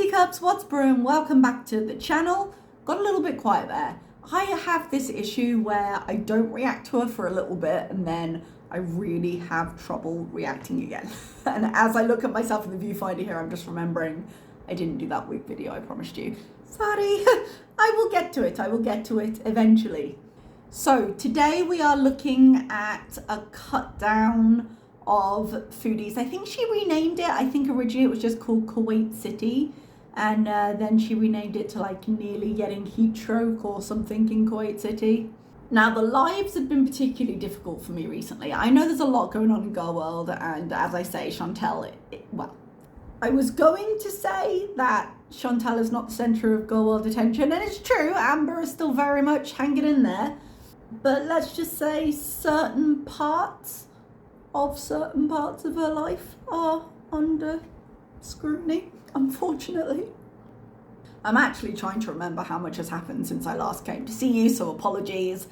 teacups, what's brewing? Welcome back to the channel. Got a little bit quiet there. I have this issue where I don't react to her for a little bit and then I really have trouble reacting again. And as I look at myself in the viewfinder here, I'm just remembering I didn't do that week video I promised you. Sorry. I will get to it. I will get to it eventually. So today we are looking at a cut down of Foodie's. I think she renamed it. I think originally it was just called Kuwait City, and then she renamed it to like nearly getting Heatstroke or something in Kuwait City. Now the lives have been particularly difficult for me recently. I know there's a lot going on in Girl World, and as I say, Chantal, well, I was going to say that Chantal is not the centre of Girl World attention, and it's true, Amber is still very much hanging in there, but let's just say certain parts of her life are under scrutiny, unfortunately. I'm actually trying to remember how much has happened since I last came to see you, so apologies.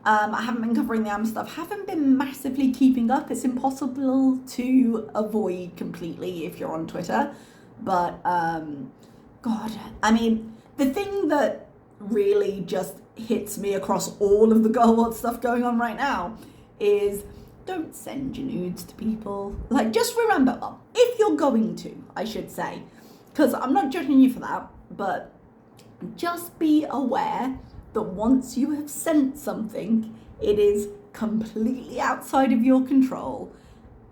I haven't been covering the Amber stuff, haven't been massively keeping up. It's impossible to avoid completely if you're on Twitter, but God, I mean, the thing that really just hits me across all of the Girl World stuff going on right now is don't send your nudes to people. Like, just remember, well, if you're going to, I should say, because I'm not judging you for that, but just be aware that once you have sent something, it is completely outside of your control,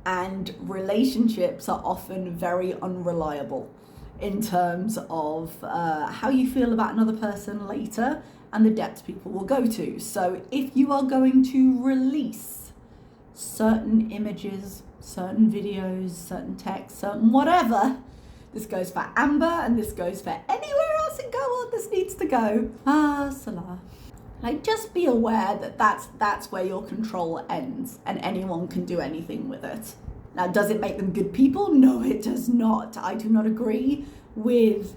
and relationships are often very unreliable in terms of how you feel about another person later and the depths people will go to. So if you are going to release certain images, certain videos, certain text, certain whatever, this goes for Amber and this goes for anywhere else in Girl World this needs to go. Salah. Like, just be aware that that's where your control ends and anyone can do anything with it. Now, does it make them good people? No, it does not. I do not agree with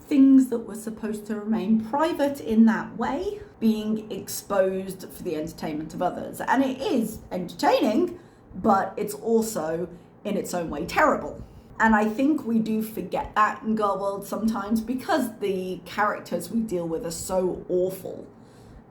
things that were supposed to remain private in that way being exposed for the entertainment of others. And it is entertaining, but it's also in its own way terrible. And I think we do forget that in Girl World sometimes because the characters we deal with are so awful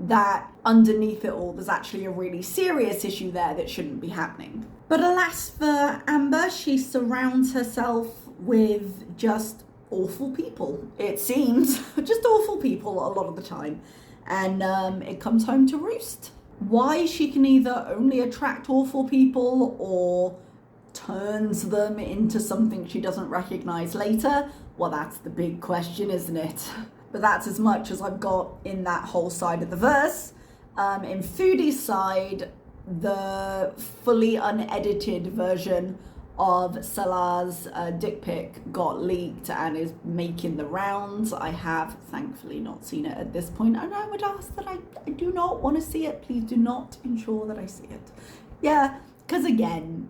that underneath it all there's actually a really serious issue there that shouldn't be happening. But alas for Amber, she surrounds herself with just awful people, it seems. Just awful people a lot of the time, and it comes home to roost. Why she can either only attract awful people or turns them into something she doesn't recognize later, well, that's the big question, isn't it? But that's as much as I've got in that whole side of the verse. In Foodie's side, the fully unedited version of Salah's dick pic got leaked and is making the rounds. I have thankfully not seen it at this point, and I would ask that I do not want to see it. Please do not ensure that I see it. Yeah, because again,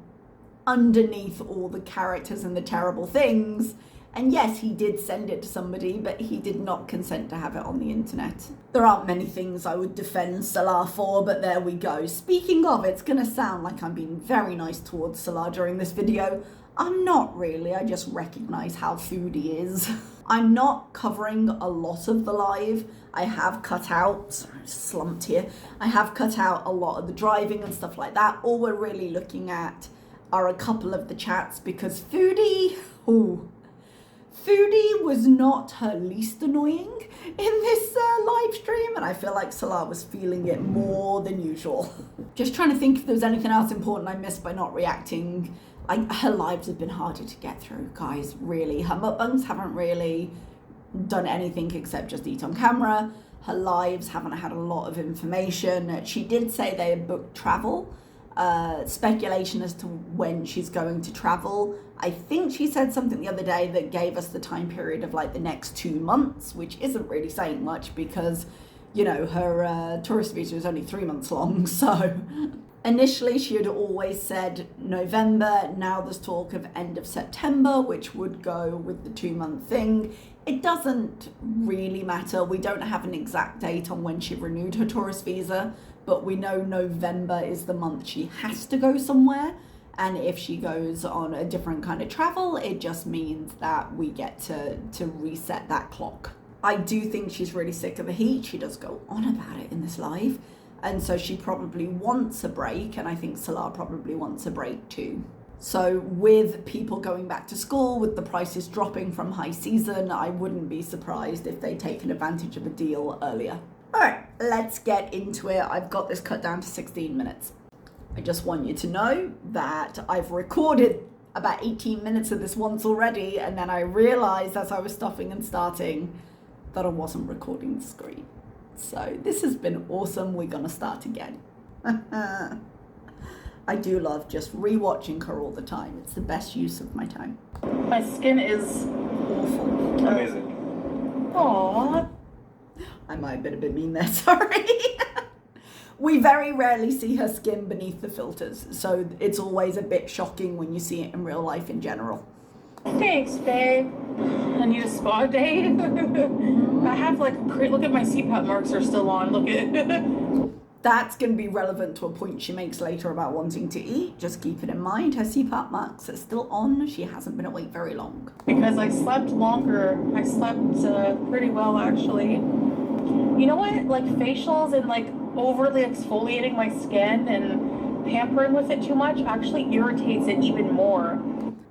underneath all the characters and the terrible things, and yes, he did send it to somebody, but he did not consent to have it on the internet. There aren't many things I would defend Salah for, but there we go. Speaking of, it's going to sound like I'm being very nice towards Salah during this video. I'm not really, I just recognise how Foodie is. I'm not covering a lot of the live. I have cut out, sorry, I'm slumped here. I have cut out a lot of the driving and stuff like that. All we're really looking at are a couple of the chats because Foodie was not her least annoying in this live stream, and I feel like Salah was feeling it more than usual. Just trying to think if there was anything else important I missed by not reacting. Her lives have been harder to get through, guys, really. Her mukbangs haven't really done anything except just eat on camera. Her lives haven't had a lot of information. She did say they had booked travel. Speculation as to when she's going to travel. I think she said something the other day that gave us the time period of like the next 2 months, which isn't really saying much because, you know, her tourist visa is only 3 months long. So initially she had always said November. Now there's talk of end of September, which would go with the 2-month thing. It doesn't really matter. We don't have an exact date on when she renewed her tourist visa, but we know November is the month she has to go somewhere. And if she goes on a different kind of travel, it just means that we get to reset that clock. I do think she's really sick of the heat. She does go on about it in this live. And so she probably wants a break. And I think Salah probably wants a break too. So with people going back to school, with the prices dropping from high season, I wouldn't be surprised if they'd taken advantage of a deal earlier. All right, let's get into it. I've got this cut down to 16 minutes. I just want you to know that I've recorded about 18 minutes of this once already, and then I realized as I was stopping and starting that I wasn't recording the screen. So this has been awesome. We're gonna start again. I do love just rewatching her all the time. It's the best use of my time. My skin is awful. Amazing. Aww. I might have been a bit mean there, sorry. We very rarely see her skin beneath the filters, so it's always a bit shocking when you see it in real life in general. Thanks, babe. I need a spa day. I have look at my CPAP marks are still on, look at That's going to be relevant to a point she makes later about wanting to eat. Just keep it in mind, her CPAP marks are still on. She hasn't been awake very long. Because I slept longer. I slept pretty well, actually. You know what? Like facials and overly exfoliating my skin and pampering with it too much actually irritates it even more.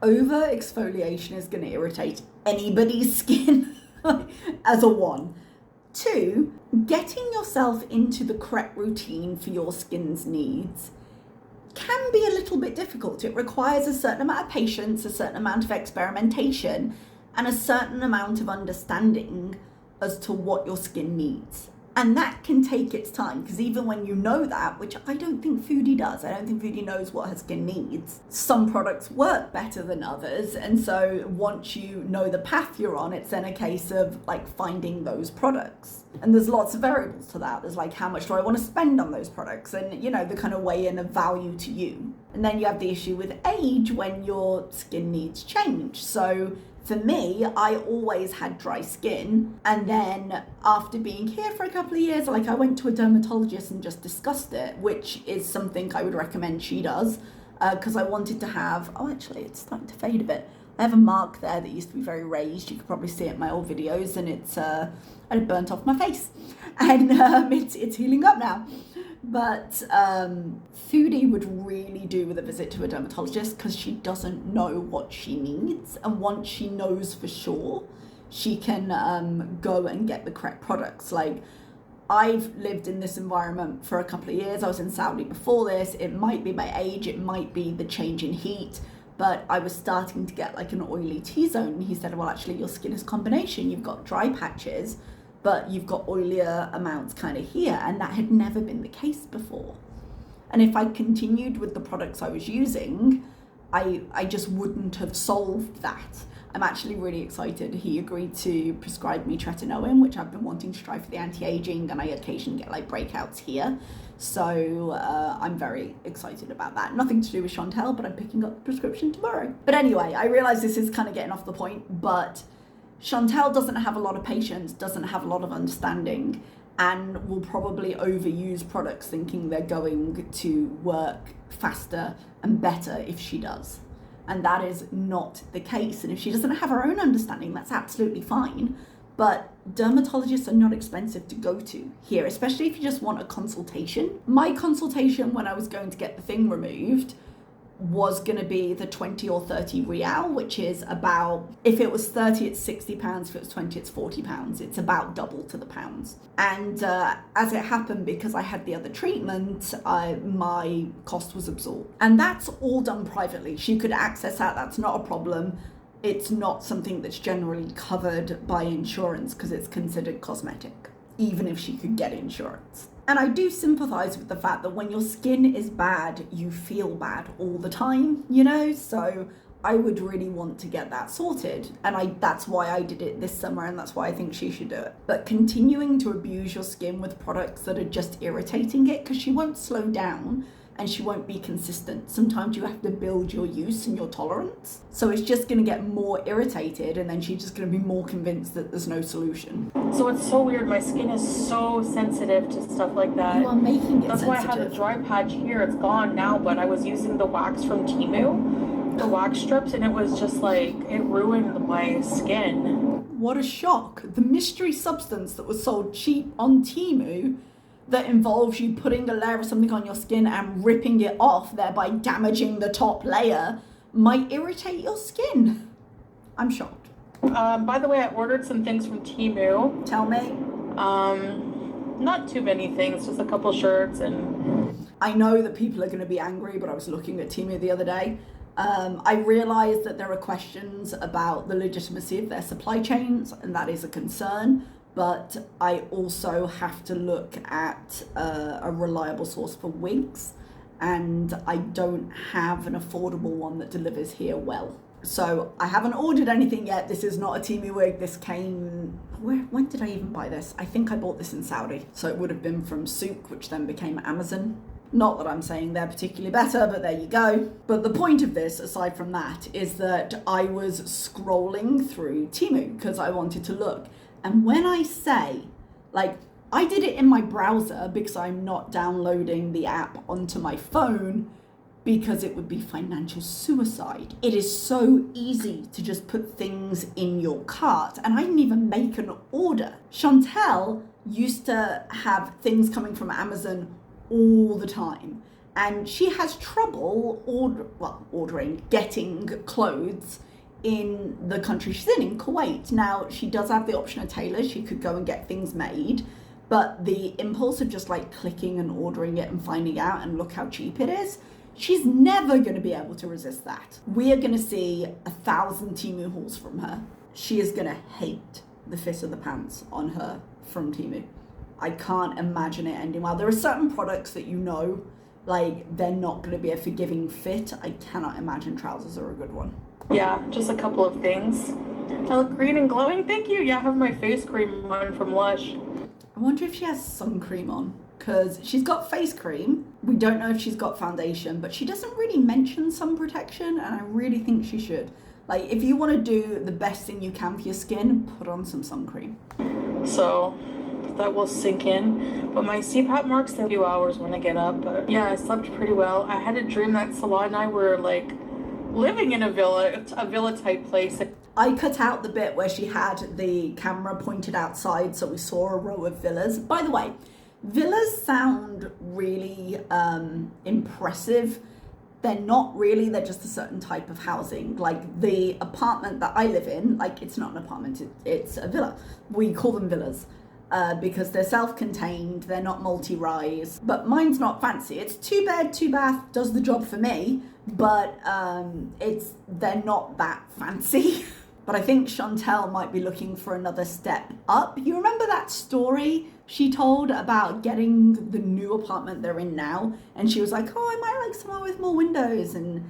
Over exfoliation is going to irritate anybody's skin as a 1. 2, getting yourself into the correct routine for your skin's needs can be a little bit difficult. It requires a certain amount of patience, a certain amount of experimentation, and a certain amount of understanding as to what your skin needs. And that can take its time, because even when you know that, which I don't think Foodie does, I don't think Foodie knows what her skin needs. Some products work better than others, and so once you know the path you're on, it's then a case of finding those products. And there's lots of variables to that. There's how much do I want to spend on those products, and the kind of weigh in of value to you. And then you have the issue with age when your skin needs change. So for me, I always had dry skin, and then after being here for a couple of years, I went to a dermatologist and just discussed it, which is something I would recommend she does, because I wanted to have, actually it's starting to fade a bit. I have a mark there that used to be very raised. You could probably see it in my old videos, and it's I had burnt off my face, and it's healing up now. But Foodie would really do with a visit to a dermatologist, because she doesn't know what she needs, and once she knows for sure, she can go and get the correct products. I've lived in this environment for a couple of years. I was in Saudi before this. It might be my age, it might be the change in heat, but I was starting to get an oily T-zone, and he said, well, actually your skin is a combination. You've got dry patches, but you've got oilier amounts kind of here, and that had never been the case before. And if I continued with the products I was using, I just wouldn't have solved that. I'm actually really excited. He agreed to prescribe me tretinoin, which I've been wanting to try for the anti-aging, and I occasionally get breakouts here. So I'm very excited about that. Nothing to do with Chantal, but I'm picking up the prescription tomorrow. But anyway, I realize this is kind of getting off the point, but Chantal doesn't have a lot of patience, doesn't have a lot of understanding, and will probably overuse products thinking they're going to work faster and better if she does. And that is not the case. And if she doesn't have her own understanding, that's absolutely fine. But dermatologists are not expensive to go to here, especially if you just want a consultation. My consultation when I was going to get the thing removed was going to be the 20 or 30 real, which is about, if it was 30, it's 60 pounds. If it was 20, it's 40 pounds. It's about double to the pounds. And as it happened, because I had the other treatment, my cost was absorbed. And that's all done privately. She could access that. That's not a problem. It's not something that's generally covered by insurance because it's considered cosmetic, even if she could get insurance. And I do sympathize with the fact that when your skin is bad, you feel bad all the time, so I would really want to get that sorted. And that's why I did it this summer, and that's why I think she should do it. But continuing to abuse your skin with products that are just irritating it, because she won't slow down and she won't be consistent. Sometimes you have to build your use and your tolerance. So it's just going to get more irritated, and then she's just going to be more convinced that there's no solution. So it's so weird. My skin is so sensitive to stuff like that. You are making it That's sensitive. why I have a dry patch here. It's gone now, but I was using the wax from Temu, the wax strips, and it was just like, it ruined my skin. What a shock. The mystery substance that was sold cheap on Temu that involves you putting a layer of something on your skin and ripping it off, thereby damaging the top layer, might irritate your skin. I'm shocked. By the way, I ordered some things from Temu. Tell me. Not too many things, just a couple shirts and... I know that people are going to be angry, but I was looking at Temu the other day. I realized that there are questions about the legitimacy of their supply chains, and that is a concern. But I also have to look at a reliable source for wigs, and I don't have an affordable one that delivers here well. So I haven't ordered anything yet. This is not a Temu wig. This came, when did I even buy this? I think I bought this in Saudi. So it would have been from Souk, which then became Amazon. Not that I'm saying they're particularly better, but there you go. But the point of this, aside from that, is that I was scrolling through Temu because I wanted to look. And when I say, like, I did it in my browser because I'm not downloading the app onto my phone because it would be financial suicide. It is so easy to just put things in your cart, and I didn't even make an order. Chantal used to have things coming from Amazon all the time, and she has trouble getting clothes in the country she's in Kuwait. Now, she does have the option of tailors. She could go and get things made, but the impulse of just like clicking and ordering it and finding out and look how cheap it is, she's never going to be able to resist that. We are going to see 1,000 Temu hauls from her. She is going to hate the fit of the pants on her from Temu. I can't imagine it ending well. There are certain products that like they're not going to be a forgiving fit. I cannot imagine trousers are a good one. Yeah, just a couple of things. I look green and glowing, thank you. Yeah, I have my face cream on from Lush. I wonder if she has sun cream on, because she's got face cream. We don't know if she's got foundation, but she doesn't really mention sun protection, and I really think she should. Like, if you want to do the best thing you can for your skin, put on some sun cream. So that will sink in. But my CPAP marks a few hours when I get up. But yeah, I slept pretty well. I had a dream that Salah and I were like living in a villa type place. I cut out the bit where she had the camera pointed outside, so we saw a row of villas. By the way, villas sound really impressive. They're not really, they're just a certain type of housing. Like the apartment that I live in, like it's not an apartment, it's a villa. We call them villas because they're self-contained, they're not multi-rise. But mine's not fancy. It's 2 bed, 2 bath, does the job for me, but they're not that fancy. But I think Chantal might be looking for another step up. You remember that story she told about getting the new apartment they're in now? And she was like, oh, I might like somewhere with more windows. And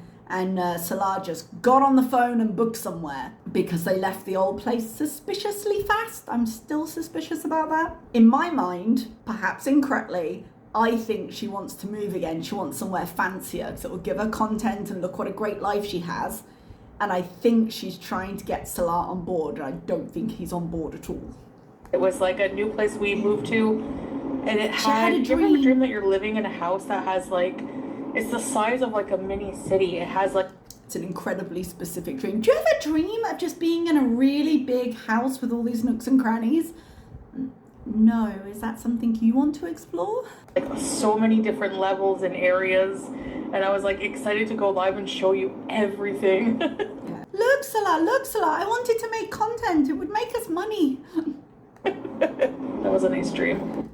Salah just got on the phone and booked somewhere because they left the old place suspiciously fast. I'm still suspicious about that. In my mind, perhaps incorrectly, I think she wants to move again. She wants somewhere fancier because it will give her content and look what a great life she has. And I think she's trying to get Salah on board, and I don't think he's on board at all. It was like a new place we moved to, and it had a dream. You ever dream that you're living in a house that has like, it's the size of like a mini city. It has like... It's an incredibly specific dream. Do you ever dream of just being in a really big house with all these nooks and crannies? No, is that something you want to explore? Like so many different levels and areas, and I was like excited to go live and show you everything. Yeah. Look, Salah, I wanted to make content. It would make us money. That was a nice dream.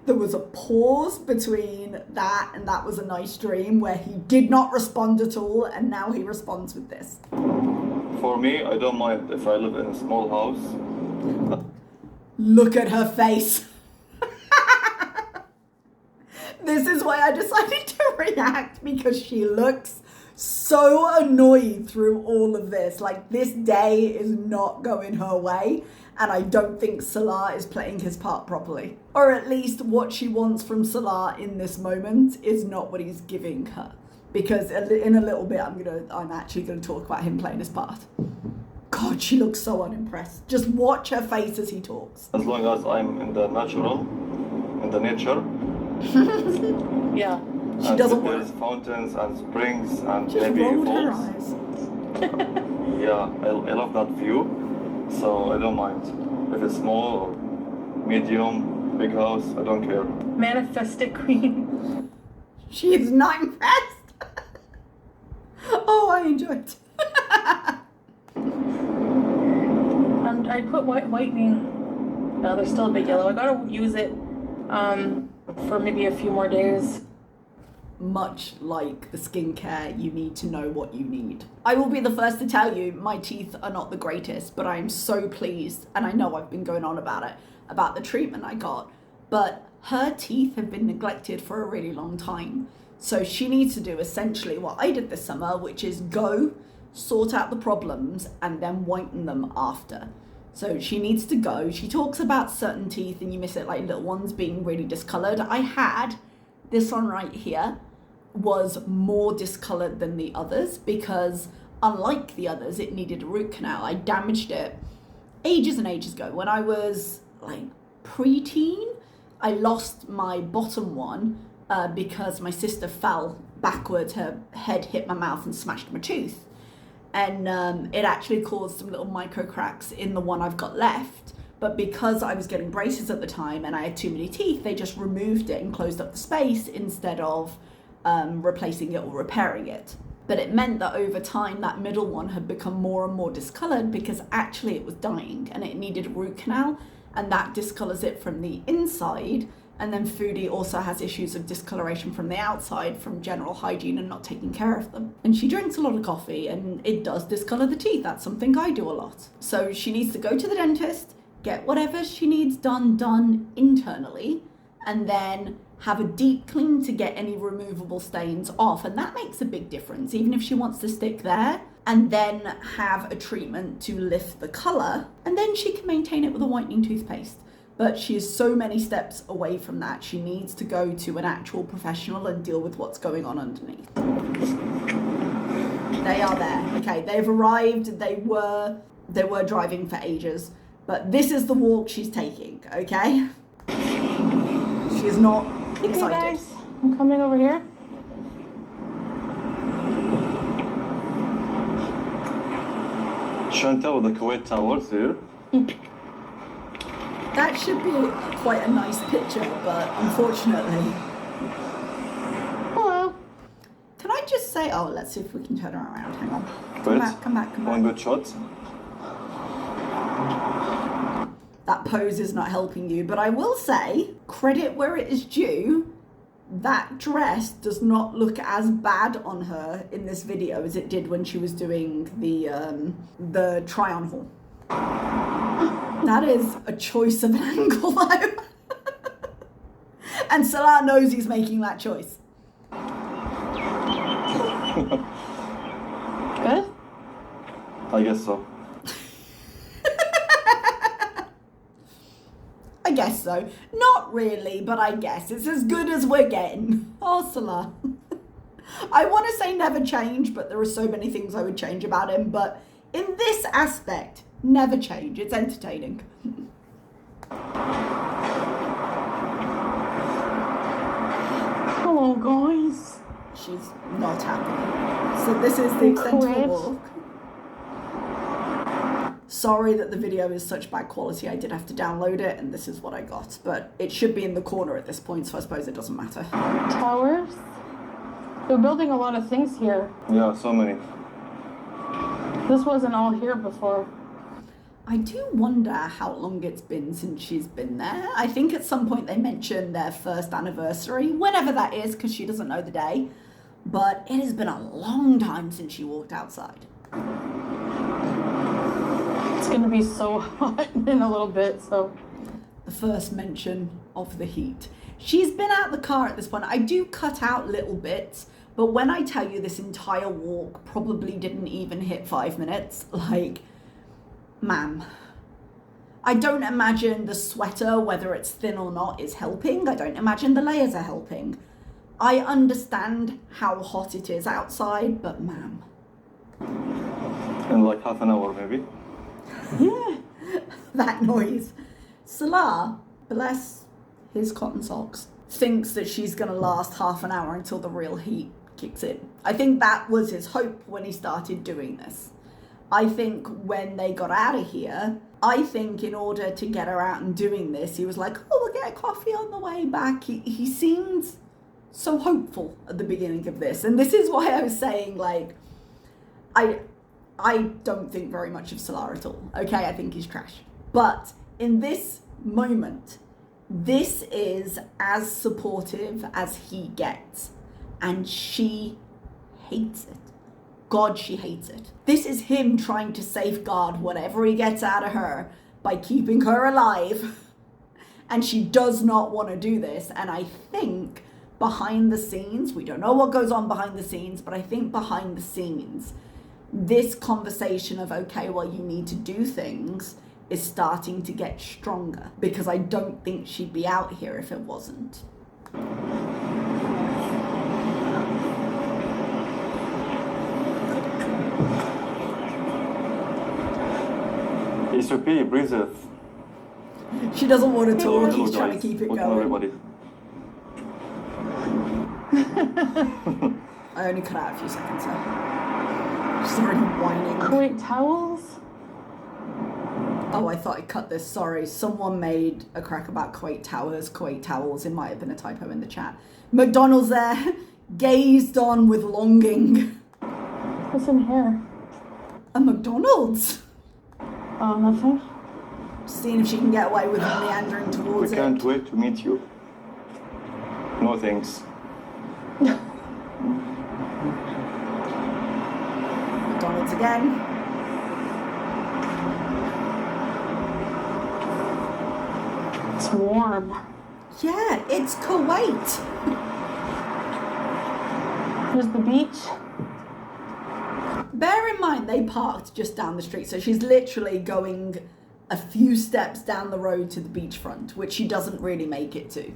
There was a pause between that and that was a nice dream where he did not respond at all, and now he responds with this. For me, I don't mind if I live in a small house. Look at her face. This is why I decided to react, because she looks so annoyed through all of this. Like, this day is not going her way. And I don't think Salah is playing his part properly. Or at least what she wants from Salah in this moment is not what he's giving her. Because in a little bit, I'm actually gonna talk about him playing his part. God, she looks so unimpressed. Just watch her face as he talks. As long as I'm in the natural, in the nature. Yeah. She and doesn't there's want fountains and springs and Just maybe rolled her falls. eyes. Yeah, I love that view, so I don't mind. If it's small or medium, big house, I don't care. Manifest it, queen. She is not impressed. Oh, I enjoy it. I put whitening. No, they're still a bit yellow. I gotta use it for maybe a few more days. Much like the skincare, you need to know what you need. I will be the first to tell you my teeth are not the greatest, but I am so pleased, and I know I've been going on about it, about the treatment I got, but her teeth have been neglected for a really long time. So she needs to do essentially what I did this summer, which is go, sort out the problems, and then whiten them after. So she needs to go. She talks about certain teeth, and you miss it, like little ones being really discolored. I had this one right here was more discolored than the others because unlike the others, it needed a root canal. I damaged it ages and ages ago. When I was like preteen, I lost my bottom one because my sister fell backwards. Her head hit my mouth and smashed my tooth. And it actually caused some little micro cracks in the one I've got left. But because I was getting braces at the time and I had too many teeth, they just removed it and closed up the space instead of replacing it or repairing it. But it meant that over time, that middle one had become more and more discolored because actually it was dying and it needed a root canal, and that discolors it from the inside. And then Foodie also has issues of discoloration from the outside from general hygiene and not taking care of them. And she drinks a lot of coffee and it does discolor the teeth. That's something I do a lot. So she needs to go to the dentist, get whatever she needs done internally, and then have a deep clean to get any removable stains off. And that makes a big difference, even if she wants to stick there, and then have a treatment to lift the color, and then she can maintain it with a whitening toothpaste. But she is so many steps away from that. She needs to go to an actual professional and deal with what's going on underneath. They are there. Okay, they've arrived. They were driving for ages. But this is the walk she's taking, okay? She is not excited. Okay, guys, I'm coming over here. Chantal with the Kuwait Towers here. That should be quite a nice picture, but unfortunately. Hello. Can I just say, oh, let's see if we can turn her around. Hang on. Wait. Come back. One good shot. That pose is not helping you, but I will say, credit where it is due, that dress does not look as bad on her in this video as it did when she was doing the try-on haul. That is a choice of an angle though. And Salah knows he's making that choice. Good? I guess so. I guess so. Not really, but I guess it's as good as we're getting. Oh, Salah. I want to say never change, but there are so many things I would change about him. But in this aspect, never change. It's entertaining. Hello, guys. She's not happy. So this is the extent of the walk. Sorry that the video is such bad quality. I did have to download it, and this is what I got. But it should be in the corner at this point, so I suppose it doesn't matter. Towers. They're building a lot of things here. Yeah, so many. This wasn't all here before. I do wonder how long it's been since she's been there. I think at some point they mentioned their first anniversary, whenever that is, because she doesn't know the day. But it has been a long time since she walked outside. It's gonna be so hot in a little bit, so. The first mention of the heat. She's been out the car at this point. I do cut out little bits, but when I tell you this entire walk probably didn't even hit 5 minutes, like, ma'am, I don't imagine the sweater, whether it's thin or not, is helping. I don't imagine the layers are helping. I understand how hot it is outside, but ma'am. In like half an hour maybe. Yeah, that noise. Salah, bless his cotton socks, thinks that she's going to last half an hour until the real heat kicks in. I think that was his hope when he started doing this. I think when they got out of here, I think in order to get her out and doing this, he was like, oh, we'll get a coffee on the way back. He seemed so hopeful at the beginning of this. And this is why I was saying, like, I don't think very much of Salah at all. Okay, I think he's trash. But in this moment, this is as supportive as he gets. And she hates it. God, she hates it. This is him trying to safeguard whatever he gets out of her by keeping her alive. And she does not want to do this. And I think behind the scenes, we don't know what goes on behind the scenes, but I think behind the scenes, this conversation of, okay, well, you need to do things is starting to get stronger, because I don't think she'd be out here if it wasn't. ECP, breathe it. She doesn't want to talk, he's trying to keep it Welcome going. everybody. I only cut out a few seconds there. She's already whining. Wait, towels? Oh, I thought I cut this, sorry. Someone made a crack about Kuwait towels. It might have been a typo in the chat. McDonald's there, gazed on with longing. What's in here? A McDonald's? Oh, nothing? Seeing if she can get away with meandering We towards it. can't wait to meet you. No thanks. McDonald's again. It's warm. Yeah, it's Kuwait. Here's the beach. Bear in mind, they parked just down the street, so she's literally going a few steps down the road to the beachfront, which she doesn't really make it to.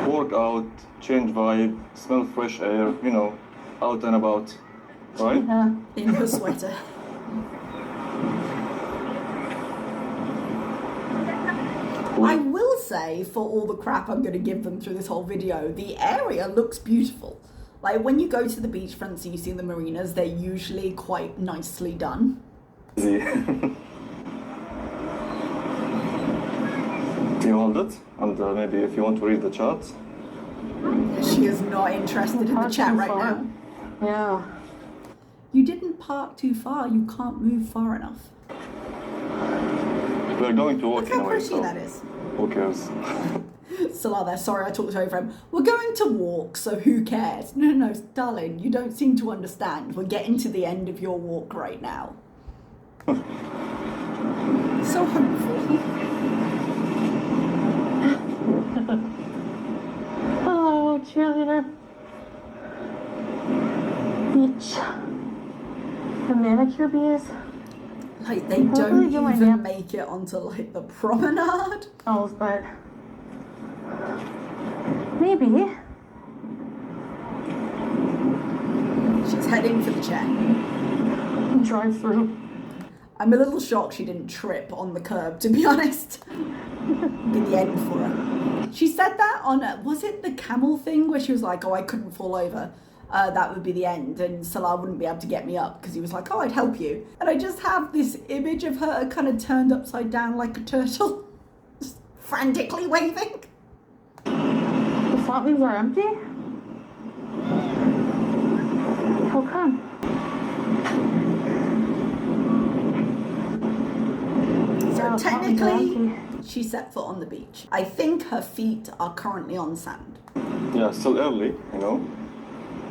Work out, change vibe, smell fresh air, you know, out and about, right? Yeah. In her sweater. I will say, for all the crap I'm going to give them through this whole video, the area looks beautiful. Like, when you go to the beachfronts and you see the marinas, they're usually quite nicely done. Easy. You hold it, and maybe if you want to read the chat. She is not interested in the chat right now. Yeah. You didn't park too far. You can't move far enough. We're going to walk Look how anyway, pretty so that is. who cares? Salah there, sorry I talked over him. We're going to walk, so who cares? No, darling, you don't seem to understand. We're getting to the end of your walk right now. So hopeful. Hello, cheerleader. Beach. The manicure bees. Like, they don't even make it onto, like, the promenade. Oh, but maybe. She's heading for the chair. Drive through. I'm a little shocked she didn't trip on the curb, to be honest. Be the end for her. She said that on, was it the camel thing, where she was like, oh, I couldn't fall over. That would be the end, and Salah wouldn't be able to get me up because he was like, oh, I'd help you. And I just have this image of her kind of turned upside down like a turtle, just frantically waving. The fountains are empty? How come? So technically, she set foot on the beach. I think her feet are currently on sand. Yeah, still early, you know.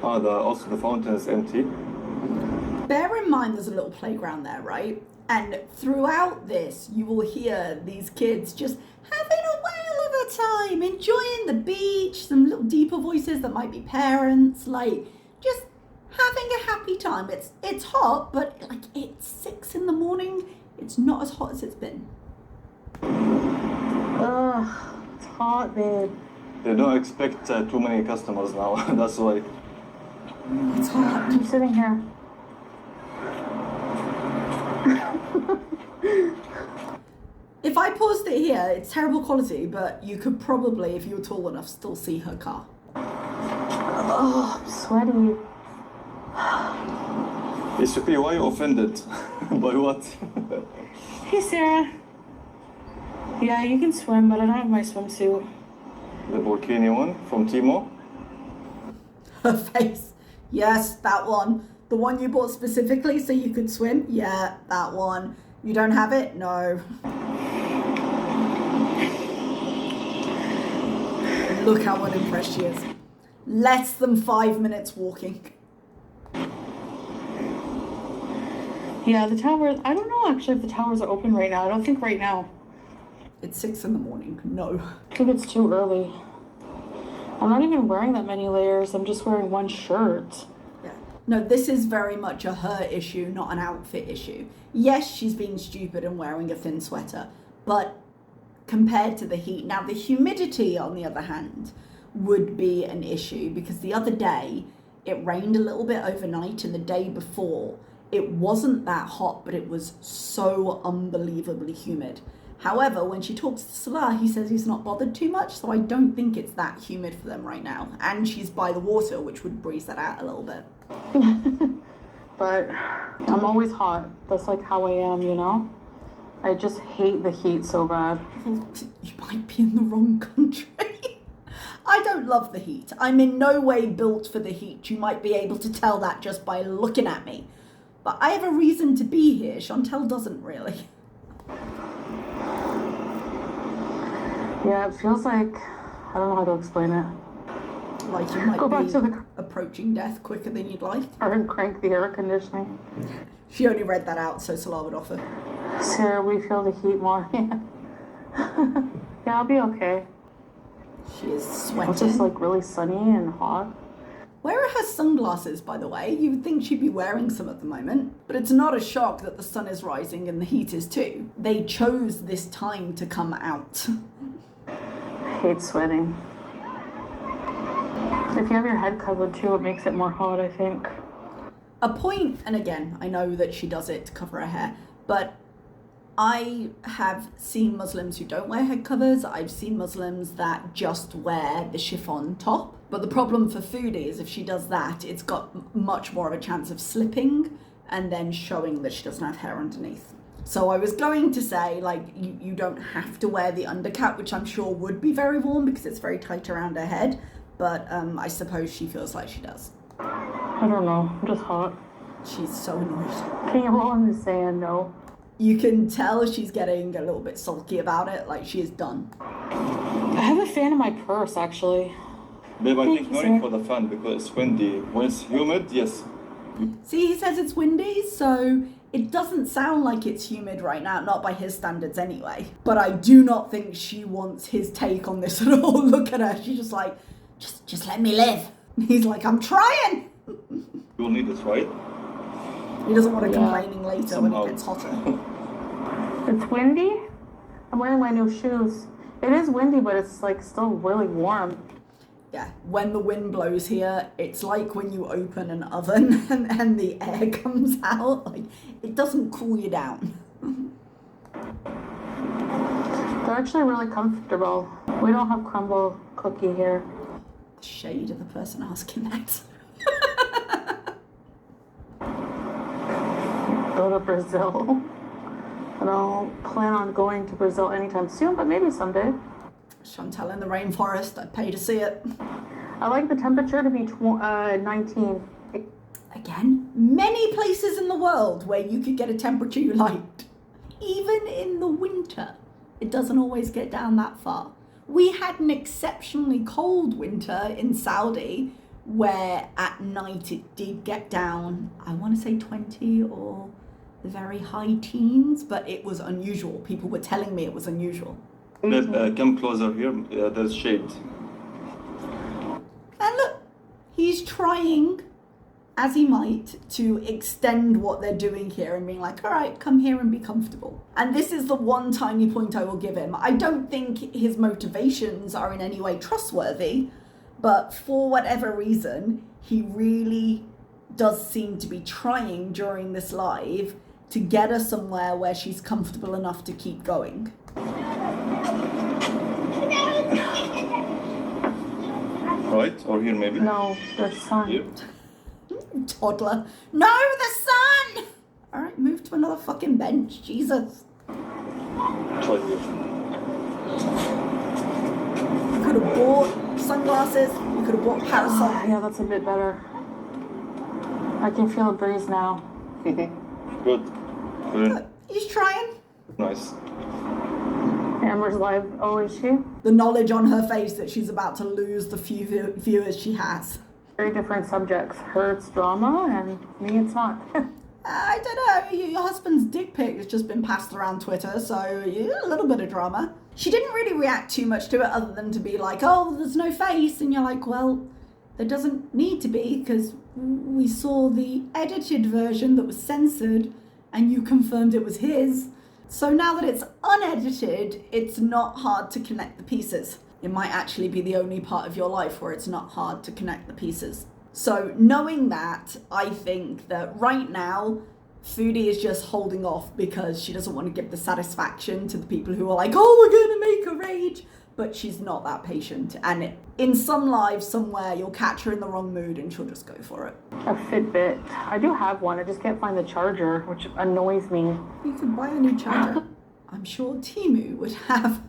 Also the fountain is empty. Bear in mind there's a little playground there, right? And throughout this, you will hear these kids just having a whale of a time, enjoying the beach, some little deeper voices that might be parents, like just having a happy time. It's hot, but like it's 6 a.m. It's not as hot as it's been. Ugh, it's hot, babe. They don't expect too many customers now. That's why. It's hot. I'm sitting here. If I paused it here, it's terrible quality, but you could probably, if you were tall enough, still see her car. Oh, I'm sweaty. HTP, why are you offended? By what? Hey, Sarah. Yeah, you can swim, but I don't have my swimsuit. The Burkini one from Timo? Her face. Yes, that one. The one you bought specifically so you could swim? Yeah, that one. You don't have it? No. Look how unimpressed she is. Less than 5 minutes walking. Yeah, the towers, I don't know actually if the towers are open right now. I don't think right now. It's 6 in the morning. No. I think it's too early. I'm not even wearing that many layers. I'm just wearing one shirt. Yeah. No, this is very much a her issue, not an outfit issue. Yes, she's being stupid and wearing a thin sweater, but compared to the heat. Now, the humidity, on the other hand, would be an issue because the other day it rained a little bit overnight, and the day before it wasn't that hot, but it was so unbelievably humid. However, when she talks to Salah, he says he's not bothered too much, so I don't think it's that humid for them right now. And she's by the water, which would breeze that out a little bit. But I'm always hot. That's like how I am, you know? I just hate the heat so bad. You might be in the wrong country. I don't love the heat. I'm in no way built for the heat. You might be able to tell that just by looking at me. But I have a reason to be here. Chantal doesn't really. Yeah, it feels like, I don't know how to explain it. Like you might Go back be to the approaching death quicker than you'd like. or crank the air conditioning. She only read that out, so Salah would offer. Sarah, we feel the heat more. Yeah, I'll be okay. She is sweating. It's just like really sunny and hot. Where are her sunglasses, by the way? You would think she'd be wearing some at the moment. But it's not a shock that the sun is rising and the heat is too. They chose this time to come out. I hate sweating. If you have your head covered too, it makes it more hot, I think. A point, and again, I know that she does it to cover her hair, but I have seen Muslims who don't wear head covers. I've seen Muslims that just wear the chiffon top. But the problem for Foodie is if she does that, it's got much more of a chance of slipping and then showing that she doesn't have hair underneath. So I was going to say, like, you don't have to wear the undercut, which I'm sure would be very warm because it's very tight around her head. But I suppose she feels like she does. I don't know. I'm just hot. She's so annoyed. Can you roll in the sand? No. You can tell she's getting a little bit sulky about it, like she is done. I have a fan in my purse, actually. Babe, I Thank think you, no sir. need for the fan because it's windy. When it's humid, yes. See, he says it's windy, so it doesn't sound like it's humid right now, not by his standards anyway. But I do not think she wants his take on this at all. Look at her, she's just like, just let me live. He's like, I'm trying. You'll need it, right? He doesn't want to Yeah. complaining later when it gets hotter. It's windy. I'm wearing my new shoes. It is windy, but it's like still really warm. Yeah, when the wind blows here, it's like when you open an oven and the air comes out. Like, it doesn't cool you down. They're actually really comfortable. We don't have crumble cookie here. The shade of the person asking that. Go to Brazil. I don't plan on going to Brazil anytime soon, but maybe someday. Chantal in the rainforest, I'd pay to see it. I like the temperature to be 19. Again, many places in the world where you could get a temperature you liked. Even in the winter, it doesn't always get down that far. We had an exceptionally cold winter in Saudi where at night it did get down, I want to say 20 or the very high teens, but it was unusual. People were telling me it was unusual. Babe, come closer here. There's shade. And look, he's trying as he might, to extend what they're doing here and being like, all right, come here and be comfortable. And this is the one tiny point I will give him. I don't think his motivations are in any way trustworthy, but for whatever reason, he really does seem to be trying during this live to get her somewhere where she's comfortable enough to keep going. Right? Or here maybe? No, the sun. Here? Toddler. No, the sun! All right, move to another fucking bench. Jesus. Try here. You could have bought sunglasses. You could have bought parasol. Yeah, that's a bit better. I can feel a breeze now. Good. Good. He's trying. Nice. Amber's live. Oh, is she? The knowledge on her face that she's about to lose the few viewers she has. Very different subjects. Her, it's drama, and me, it's not. I don't know. Your husband's dick pic has just been passed around Twitter, so yeah, a little bit of drama. She didn't really react too much to it other than to be like, oh, there's no face. And you're like, well, there doesn't need to be because we saw the edited version that was censored and you confirmed it was his. So now that it's unedited, it's not hard to connect the pieces. It might actually be the only part of your life where it's not hard to connect the pieces. So knowing that, I think that right now, Foodie is just holding off because she doesn't want to give the satisfaction to the people who are like, oh, we're going to make her rage. But she's not that patient. And in some live somewhere, you'll catch her in the wrong mood and she'll just go for it. A Fitbit. I do have one. I just can't find the charger, which annoys me. You could buy a new charger. I'm sure Temu would have.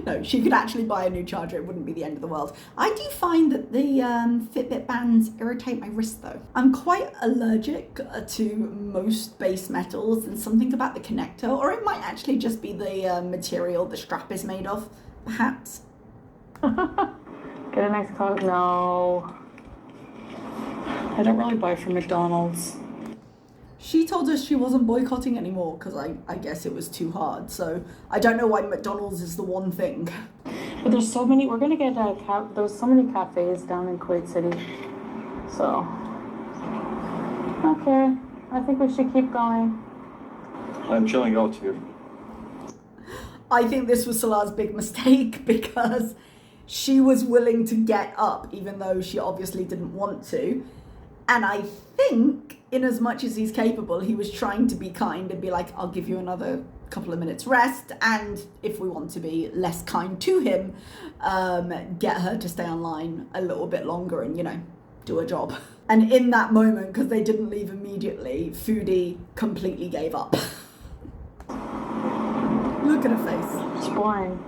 No, she could actually buy a new charger. It wouldn't be the end of the world. I do find that the Fitbit bands irritate my wrist though. I'm quite allergic to most base metals and something about the connector, or it might actually just be the material the strap is made of, perhaps. Get a nice car. No. I don't really buy from McDonald's. She told us she wasn't boycotting anymore because I guess it was too hard. So I don't know why McDonald's is the one thing. But there's so many. We're gonna get there's so many cafes down in Kuwait City. So okay, I think we should keep going. I'm chilling out here. I think this was Salah's big mistake because she was willing to get up even though she obviously didn't want to. And I think, in as much as he's capable, he was trying to be kind and be like, I'll give you another couple of minutes rest. And if we want to be less kind to him, get her to stay online a little bit longer and, you know, do a job. And in that moment, because they didn't leave immediately, Foodie completely gave up. Look at her face. It's wine.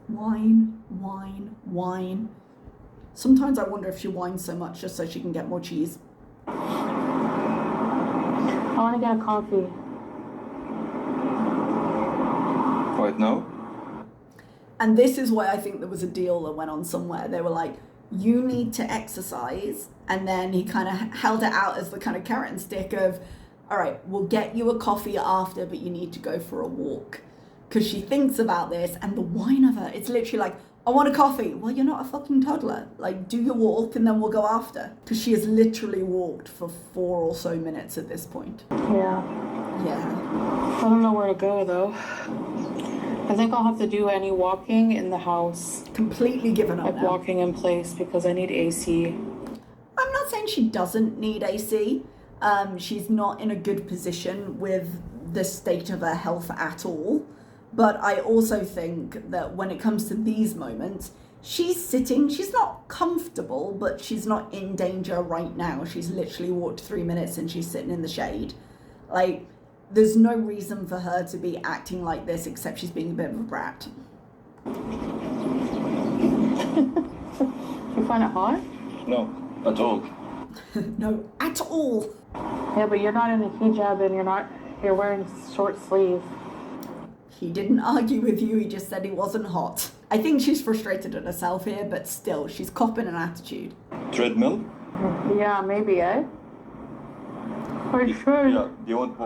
Wine, wine, wine. Sometimes I wonder if she whines so much just so she can get more cheese. I want to get a coffee. Right now? And this is why I think there was a deal that went on somewhere. They were like, you need to exercise. And then he kind of held it out as the kind of carrot and stick of, all right, we'll get you a coffee after, but you need to go for a walk. Because she thinks about this and the whine of her, it's literally like, I want a coffee. Well, you're not a fucking toddler. Like, do your walk and then we'll go after. Because she has literally walked for 4 or so minutes at this point. Yeah. Yeah. I don't know where to go though. I think I'll have to do any walking in the house. Completely given up Like now. walking in place because I need AC. I'm not saying she doesn't need AC. She's not in a good position with the state of her health at all. But I also think that when it comes to these moments, she's sitting, she's not comfortable, but she's not in danger right now. She's literally walked 3 minutes and she's sitting in the shade. Like, there's no reason for her to be acting like this except she's being a bit of a brat. You find it hot? No, at all. No, at all. Yeah, but you're not in a hijab and you're wearing short sleeve. He didn't argue with you, he just said he wasn't hot. I think she's frustrated at herself here, but still, she's copping an attitude. Treadmill? Yeah, maybe, eh? For sure. Yeah, do you want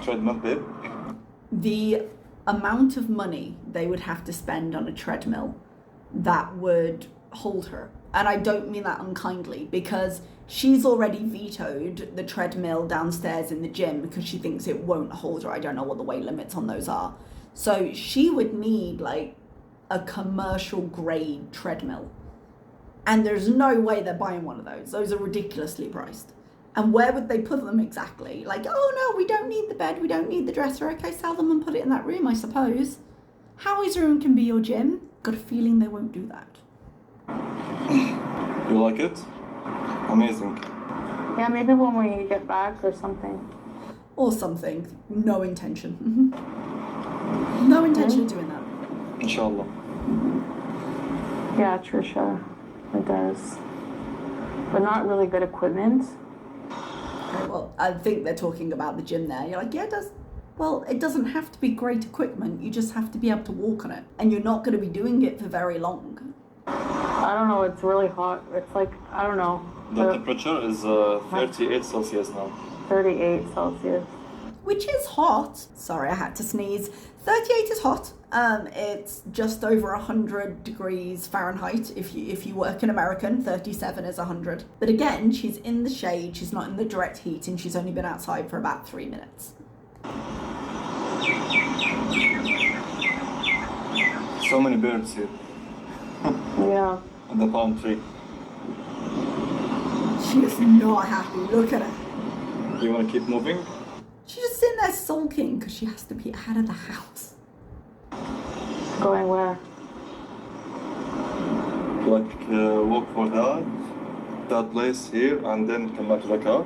treadmill, babe? The amount of money they would have to spend on a treadmill that would hold her. And I don't mean that unkindly, because she's already vetoed the treadmill downstairs in the gym because she thinks it won't hold her. I don't know what the weight limits on those are. So she would need like a commercial grade treadmill. And there's no way they're buying one of those. Those are ridiculously priced. And where would they put them exactly? Like, oh no, we don't need the bed, we don't need the dresser. Okay, sell them and put it in that room, I suppose. Howie's room can be your gym. Got a feeling they won't do that. You like it? Amazing. Yeah, maybe when we get back or something. Or something. No intention. No intention of doing that. Inshallah. Yeah, Trisha, it does. But not really good equipment. Okay, well, I think they're talking about the gym there. You're like, yeah, it does. Well, it doesn't have to be great equipment. You just have to be able to walk on it. And you're not going to be doing it for very long. I don't know, it's really hot. It's like, I don't know. The temperature is 38 Celsius now. 38 Celsius. Which is hot. Sorry, I had to sneeze. 38 is hot. It's just over 100 degrees Fahrenheit if you work in American. 37 is 100. But again, she's in the shade. She's not in the direct heat, and she's only been outside for about 3 minutes. So many birds here. Yeah. And the palm tree. She is not happy. Look at her. You want to keep moving? She's just sitting there sulking because she has to be out of the house. Going where? Like walk for that place here, and then come back to the car.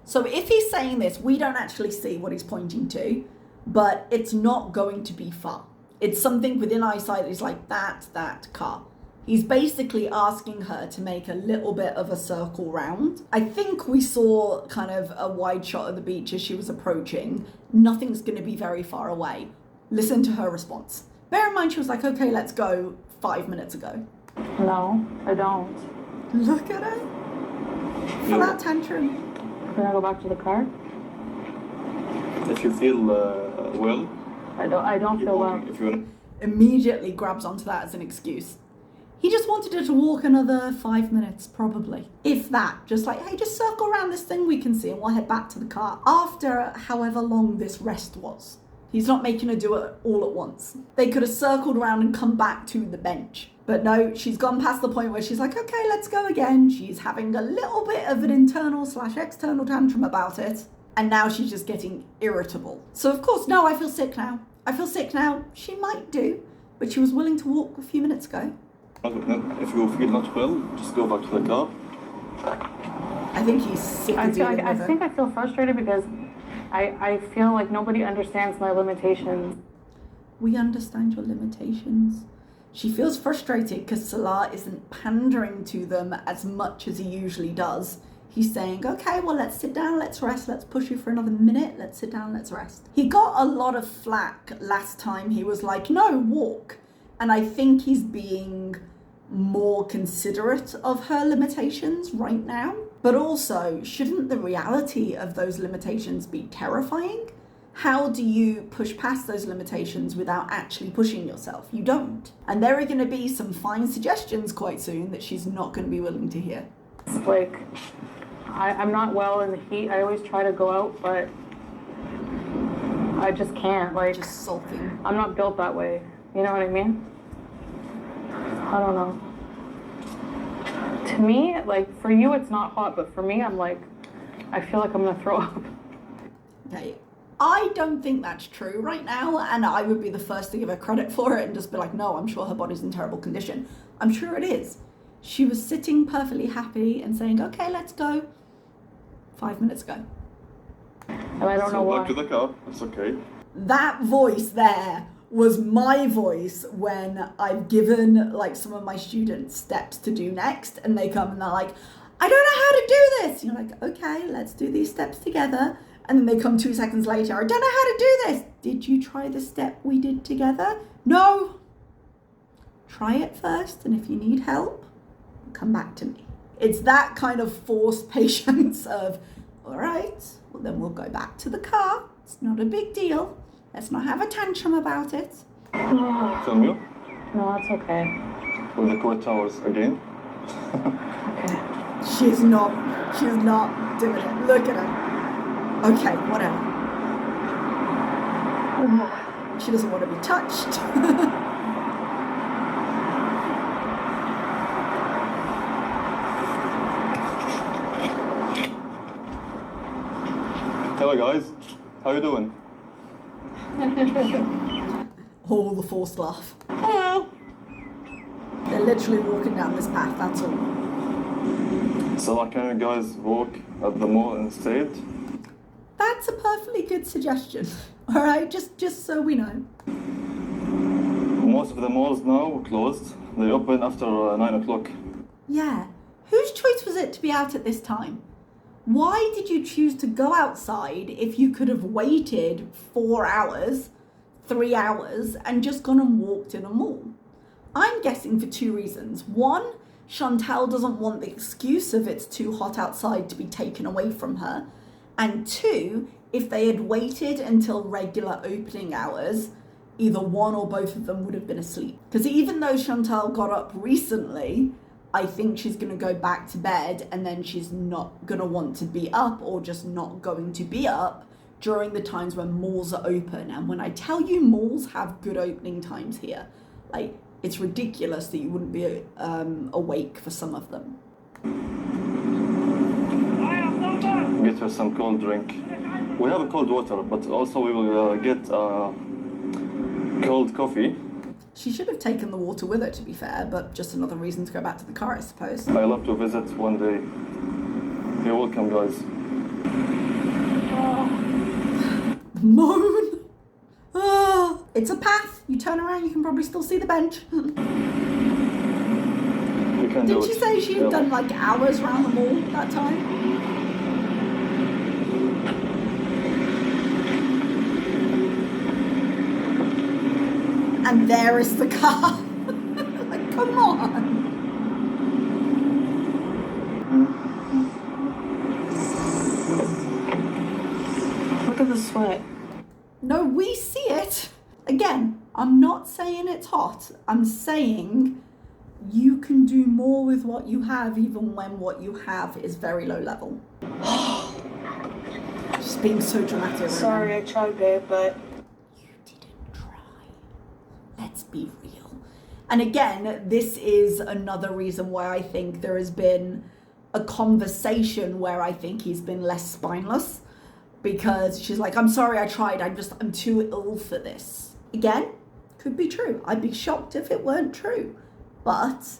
So if he's saying this, we don't actually see what he's pointing to, but it's not going to be far. It's something within eyesight. It's like that car. He's basically asking her to make a little bit of a circle round. I think we saw kind of a wide shot of the beach as she was approaching. Nothing's going to be very far away. Listen to her response. Bear in mind, she was like, okay, let's go 5 minutes ago. No, I don't. Look at her. Full out tantrum. Can I go back to the car? If you feel well. I don't feel well. If you want. Immediately grabs onto that as an excuse. He just wanted her to walk another 5 minutes, probably. If that. Just like, hey, just circle around this thing we can see and we'll head back to the car. After however long this rest was. He's not making her do it all at once. They could have circled around and come back to the bench. But no, she's gone past the point where she's like, okay, let's go again. She's having a little bit of an internal/external tantrum about it. And now she's just getting irritable. So of course, no, I feel sick now. I feel sick now. She might do, but she was willing to walk a few minutes ago. If you feel not well, just go back to the car. I think he's sick of dealing with I it. think I feel frustrated because I feel like nobody understands my limitations. We understand your limitations. She feels frustrated because Salah isn't pandering to them as much as he usually does. He's saying, okay, well, let's sit down, let's rest, let's push you for another minute, let's sit down, let's rest. He got a lot of flack last time. He was like, no, walk. And I think he's being more considerate of her limitations right now. But also, shouldn't the reality of those limitations be terrifying? How do you push past those limitations without actually pushing yourself? You don't. And there are going to be some fine suggestions quite soon that she's not going to be willing to hear. It's like, I'm not well in the heat. I always try to go out, but I just can't. Like, Just sulking. I'm not built that way. You know what I mean? I don't know. To me, like, for you it's not hot, but for me, I'm like, I feel like I'm gonna throw up. Okay. I don't think that's true right now, and I would be the first to give her credit for it and just be like, no, I'm sure her body's in terrible condition. I'm sure it is. She was sitting perfectly happy and saying, okay, let's go 5 minutes ago. And I don't know why. Back to the car, it's okay. That voice there was my voice when I've given like some of my students steps to do next, and they come and they're like, I don't know how to do this. You're like, okay, let's do these steps together. And then they come 2 seconds later, I don't know how to do this. Did you try the step we did together? No. Try it first, and if you need help, come back to me. It's that kind of forced patience of, all right, well then we'll go back to the car. It's not a big deal. Let's not have a tantrum about it. Tell me. No, that's okay. With the cold towers again. She's not doing it. Look at her. Okay, whatever. She doesn't want to be touched. Hello guys, how you doing? Oh, the forced laugh. Hello. They're literally walking down this path, that's all. So can you guys walk at the mall instead? That's a perfectly good suggestion. All right, just so we know. Most of the malls now closed. They open after 9 o'clock. Yeah. Whose choice was it to be out at this time? Why did you choose to go outside if you could have waited 4 hours, 3 hours, and just gone and walked in a mall? I'm guessing for 2 reasons. One, Chantal doesn't want the excuse of it's too hot outside to be taken away from her. And 2, if they had waited until regular opening hours, either one or both of them would have been asleep. Because even though Chantal got up recently, I think she's going to go back to bed and then she's not going to want to be up or just not going to be up during the times when malls are open. And when I tell you malls have good opening times here, like, it's ridiculous that you wouldn't be awake for some of them. Get her some cold drink. We have a cold water, but also we will get cold coffee. She should have taken the water with her, to be fair, but just another reason to go back to the car, I suppose. I love to visit one day. You're welcome, guys. Moan! Ah, it's a path. You turn around, you can probably still see the bench. You can do Did it. she say she had done like hours around the mall that time? And there is the car. Like, come on. Look at the sweat. No, we see it. Again, I'm not saying it's hot. I'm saying you can do more with what you have, even when what you have is very low level. Just being so dramatic right Sorry, now. I tried, babe, but You didn't try. Let's be real. And again, this is another reason why I think there has been a conversation where I think he's been less spineless, because she's like, I'm sorry I tried, I'm too ill for this. Again, could be true. I'd be shocked if it weren't true. But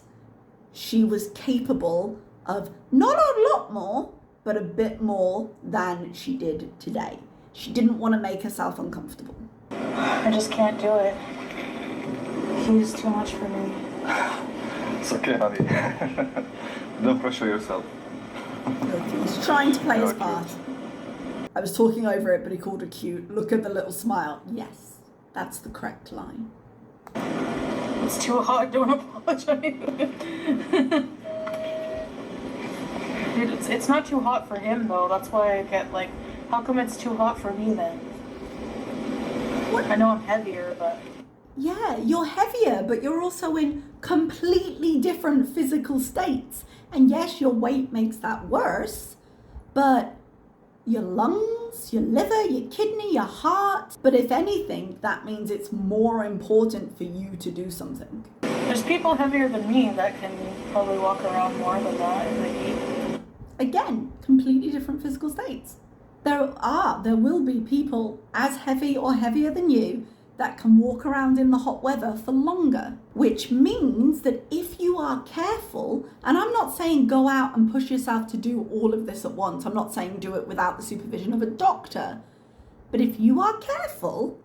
she was capable of not a lot more, but a bit more than she did today. She didn't want to make herself uncomfortable. I just can't do it. He's too much for me. It's okay, honey. Don't pressure yourself. He's trying to play his Okay. part. I was talking over it, but he called her cute. Look at the little smile. Yes, that's the correct line. It's too hot, don't apologize. Dude, it's not too hot for him though. That's why I get like, how come it's too hot for me then? What? I know I'm heavier, but Yeah, you're heavier, but you're also in completely different physical states. And yes, your weight makes that worse, but your lungs, your liver, your kidney, your heart. But if anything, that means it's more important for you to do something. there's people heavier than me that can probably walk around more than that if they eat. Again, completely different physical states. There will be people as heavy or heavier than you that can walk around in the hot weather for longer, which means that if you are careful, and I'm not saying go out and push yourself to do all of this at once, I'm not saying do it without the supervision of a doctor, but if you are careful,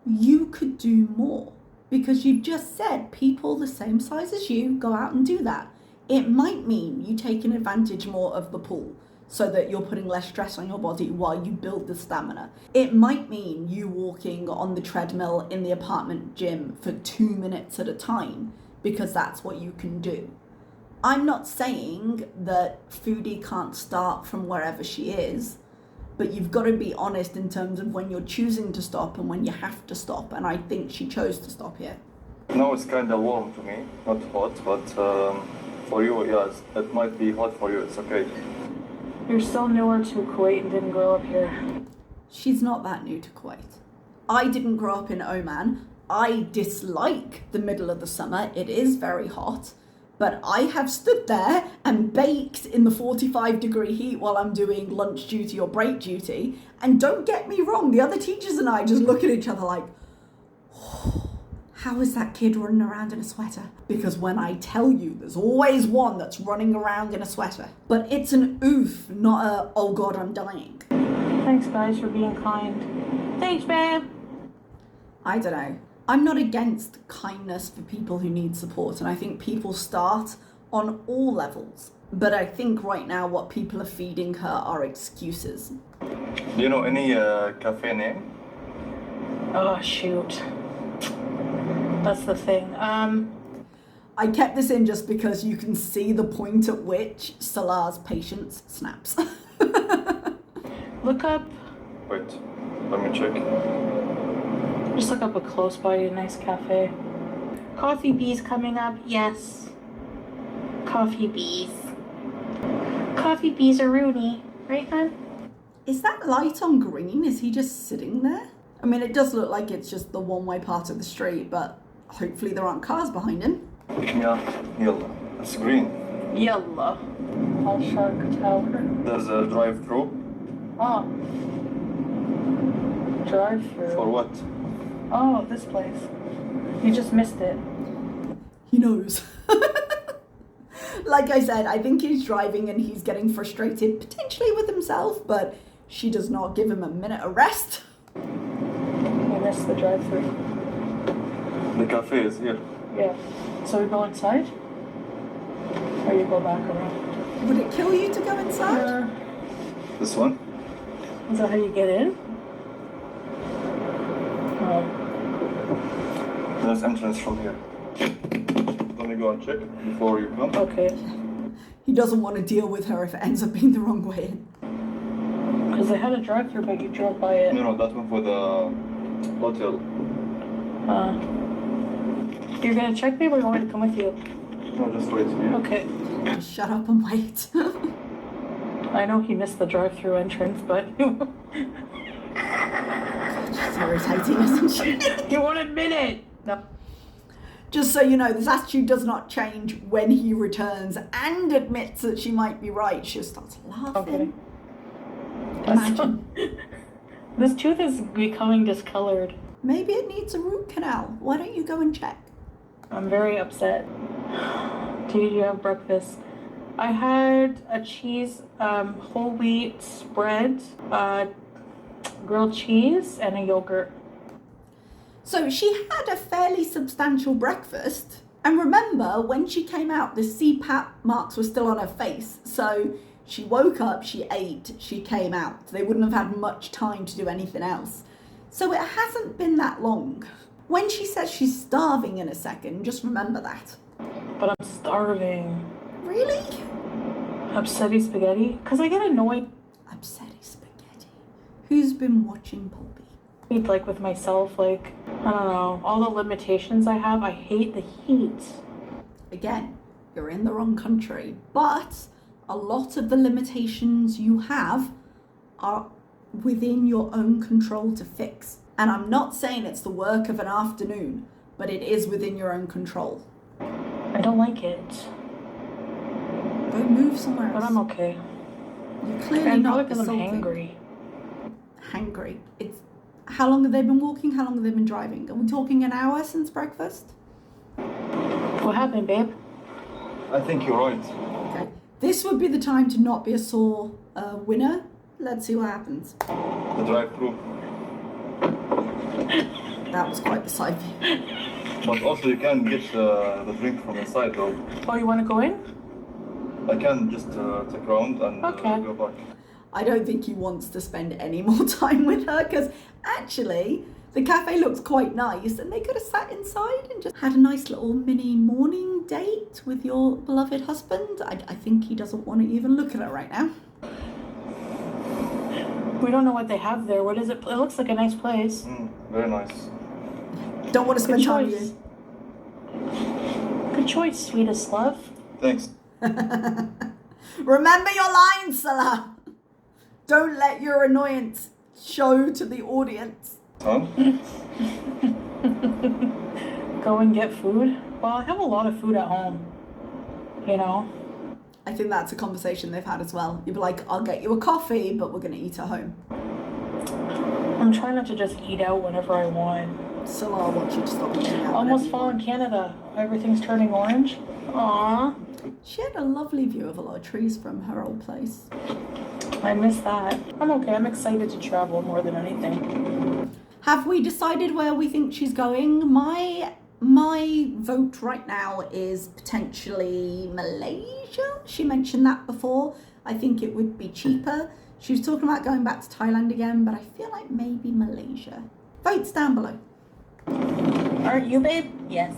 you could do more, because you've just said people the same size as you go out and do that. It might mean you taking advantage more of the pool, so that you're putting less stress on your body while you build the stamina. It might mean you walking on the treadmill in the apartment gym for 2 minutes at a time, because that's what you can do. I'm not saying that Foodie can't start from wherever she is, but you've got to be honest in terms of when you're choosing to stop and when you have to stop, and I think she chose to stop here. Now it's kind of warm to me, not hot, but for you, yes, it might be hot for you. It's okay. You're still newer to Kuwait and didn't grow up here. She's not that new to Kuwait. I didn't grow up in Oman. I dislike the middle of the summer. It is very hot. But I have stood there and baked in the 45-degree heat while I'm doing lunch duty or break duty. And don't get me wrong, the other teachers and I just look at each other like, oh, how is that kid running around in a sweater? Because when I tell you, there's always one that's running around in a sweater. But it's an oof, not a, oh God, I'm dying. Thanks, guys, for being kind. Thanks, babe. I don't know. I'm not against kindness for people who need support, and I think people start on all levels. But I think right now what people are feeding her are excuses. Do you know any cafe name? Oh, shoot. That's the thing. I kept this in just because you can see the point at which Salah's patience snaps. Look up, Wait, let me check. just look up a close by a nice cafe. Coffee bees coming up, yes. Coffee bees. Coffee bees are Rooney, right, hon? Is that light on green? Is he just sitting there? I mean, it does look like it's just the one-way part of the street, but hopefully there aren't cars behind him. Yeah, yellow. It's green. Yalla. All Shark Tower. There's a drive-through. Oh. Drive-through. For what? Oh, this place. You just missed it. He knows. Like I said, I think he's driving and he's getting frustrated, potentially with himself, but she does not give him a minute of rest. You missed the drive-through. The cafe is here. Yeah. So we go inside? Or you go back around? Would it kill you to go inside? This one? Is that how you get in? Oh. There's entrance from here. Let me go and check before you come. Okay. He doesn't want to deal with her if it ends up being the wrong way in. Because they had a drive-through, but you drove by it. No, that one for the hotel. You're gonna check me, or you want me to come with you? No, just wait here. Okay. Just shut up and wait. I know he missed the drive-through entrance, but She's irritating, isn't she? he won't admit it. No. Just so you know, this attitude does not change when he returns and admits that she might be right. She just starts laughing. Okay. Imagine. This tooth is becoming discolored. Maybe it needs a root canal. Why don't you go and check? I'm very upset. Did you have breakfast? I had a cheese, whole wheat spread, grilled cheese, and a yogurt. So she had a fairly substantial breakfast. And remember, when she came out, the CPAP marks were still on her face. So she woke up, she ate, she came out. They wouldn't have had much time to do anything else. So it hasn't been that long. When she says she's starving in a second, just remember that. But I'm starving. Really? Upsetty spaghetti? Because I get annoyed. Upsetty spaghetti. Who's been watching Poppy? Like with myself, like, I don't know, all the limitations I have. I hate the heat. Again, you're in the wrong country. But a lot of the limitations you have are within your own control to fix. And I'm not saying it's the work of an afternoon, but it is within your own control. I don't like it. Go move somewhere else. But I'm okay. You're clearly And not probably because I'm assaulting. hangry. Hangry. It's how long have they been walking? How long have they been driving? Are we talking an hour since breakfast? What happened, babe? I think you're right. Okay. This would be the time to not be a sore winner. Let's see what happens. The drive-through. That was quite the side view. But also you can get the drink from inside though. Oh, you want to go in? I can just take around and Okay. go back. I don't think he wants to spend any more time with her because actually the cafe looks quite nice and they could have sat inside and just had a nice little mini morning date with your beloved husband. I think he doesn't want to even look at her right now. We don't know what they have there. What is it? It looks like a nice place. Very nice. Don't want to spend Good time with choice. you. Good choice, sweetest love. Thanks. Remember your lines, Salah. Don't let your annoyance show to the audience. Huh? Go and get food? Well, I have a lot of food at home, you know? I think that's a conversation they've had as well. You'd be like, I'll get you a coffee, but we're going to eat at home. I'm trying not to just eat out whenever I want. Salah wants you to stop eating out. Almost fall in Canada. Everything's turning orange. Aww. She had a lovely view of a lot of trees from her old place. I miss that. I'm okay. I'm excited to travel more than anything. Have we decided where we think she's going? My vote right now is potentially Malaysia. She mentioned that before. I think it would be cheaper. She was talking about going back to Thailand again, but I feel like maybe Malaysia. Votes down below. Aren't you, babe? Yes.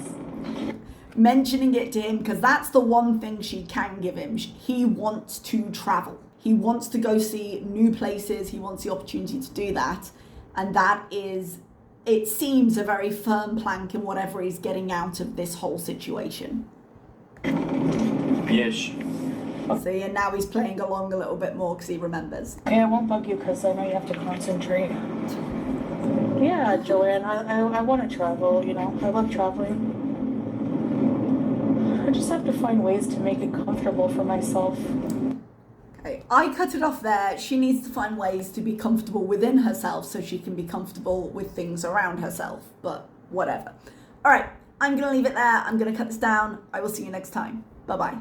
Mentioning it to him because that's the one thing she can give him. He wants to travel. He wants to go see new places. He wants the opportunity to do that. And that is, it seems, a very firm plank in whatever he's getting out of this whole situation. Yes. See, and now he's playing along a little bit more because he remembers. Yeah, I won't bug you because I know you have to concentrate. Yeah, Joanne, I want to travel, you know. I love traveling. I just have to find ways to make it comfortable for myself. Okay, I cut it off there. She needs to find ways to be comfortable within herself so she can be comfortable with things around herself, but whatever. All right, I'm going to leave it there. I'm going to cut this down. I will see you next time. Bye-bye.